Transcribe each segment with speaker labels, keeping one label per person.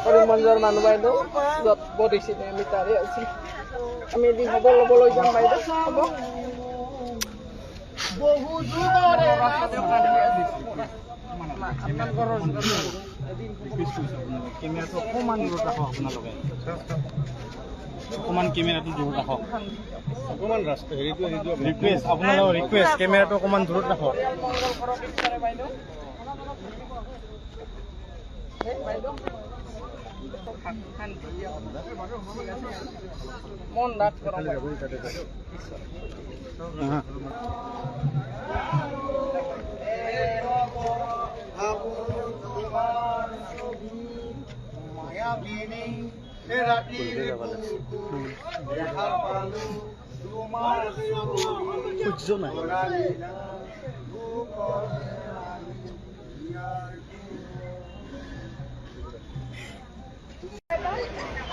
Speaker 1: কৰিমগঞ্জৰ মানুহ বাইদেউ য'ত বহিছিলে আমি তাৰে আছো। আমি এদিন হ'ব ল'বলৈ যাম বাইদেউ। হ'ব
Speaker 2: কেমেৰাটো অকণমান দূৰত ৰাখক আপোনালোকে, অকণমান কেমেৰাটো দূৰত ৰাখক, অকণমান ৰিকুৱেষ্ট আপোনালোকৰ ৰিকুৱেষ্ট কেমেৰাটো অকণমান দূৰত ৰাখক।
Speaker 1: মন ডাঠ কৰক।
Speaker 2: সূৰ্য নাই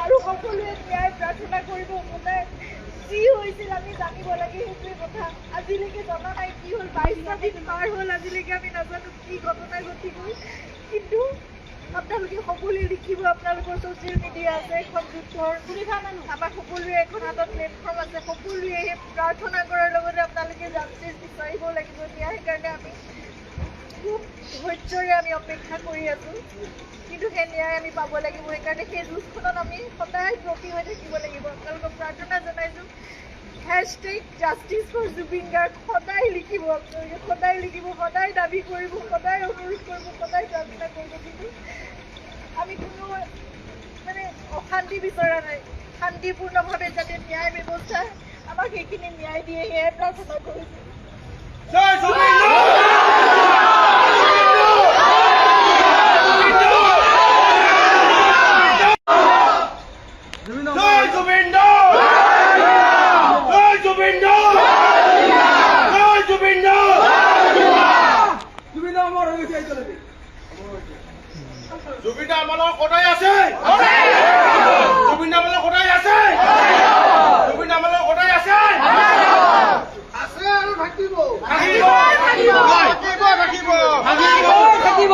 Speaker 3: আৰু সকলোৱে ন্যায় প্ৰাৰ্থনা কৰিব। সদায় যি হৈছিল আমি জানিব লাগে, সেইটোৱে কথা। আজিলৈকে জনা নাই কি হ'ল, 22টা দিন পাৰ হ'ল, আজিলৈকে আমি নাজানো কি ঘটনা ঘটি গ'ল। কিন্তু আপোনালোকে সকলোৱে লিখিব, আপোনালোকৰ ছ'চিয়েল মিডিয়া আছে, এখন যুদ্ধৰ আমাৰ সকলোৰে এখন হাতত প্লেটফৰ্ম আছে। সকলোৱে সেই প্ৰাৰ্থনা কৰাৰ লগতে আপোনালোকে জাষ্টিচ বিচাৰিব লাগিব। সেইকাৰণে আমি খুব ধৈৰ্যৰে আমি অপেক্ষা কৰি আছোঁ, কিন্তু সেই ন্যায় আমি পাব লাগিব। সেইকাৰণে সেই যুঁজখনত আমি সদায় ব্ৰতী হৈ থাকিব লাগিব। আপোনালোকক প্ৰাৰ্থনা জনাইছোঁ, #জাষ্টিচ ফৰ জুবিন গাৰ্গ সদায় লিখিব, আপোনালোকে সদায় লিখিব, সদায় দাবী কৰিব, সদায় অনুৰোধ কৰিব, সদায় প্ৰাৰ্থনা কৰিব। কিন্তু আমি কোনো অশান্তি বিচৰা নাই। শান্তিপূৰ্ণভাৱে যাতে ন্যায় ব্যৱস্থা আমাক সেইখিনি ন্যায় দিয়ে, সেয়াই প্ৰাৰ্থনা কৰিছোঁ।
Speaker 4: জুবিন আমালৰ সদায় আছে, জুবিন আমালৰ সদায় আছে, জুবিন আমালৰ সদায় আছে, আছে আৰু থাকিব, থাকিব, থাকিব, থাকিব, থাকিব, থাকিব।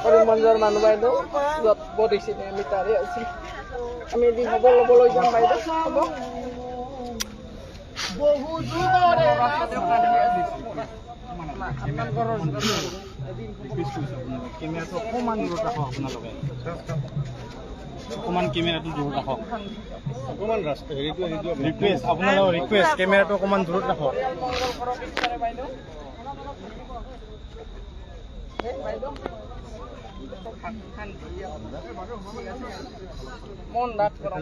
Speaker 1: কৰিমগঞ্জৰ মানুহ বাইদেউ য'ত বহিছিলে আমি তাৰে আছো। আমি এদিন হ'ব ল'বলৈ যাম বাইদেউ। হ'ব
Speaker 2: কেমেৰাটো অকণমান দূৰত ৰাখক আপোনালোকে, অকণমান কেমেৰাটো দূৰত ৰাখক, অকণমান ৰিকুৱেষ্ট আপোনালোকৰ ৰিকুৱেষ্ট কেমেৰাটো অকণমান দূৰত ৰাখক।
Speaker 1: মন ডাঠ কৰক।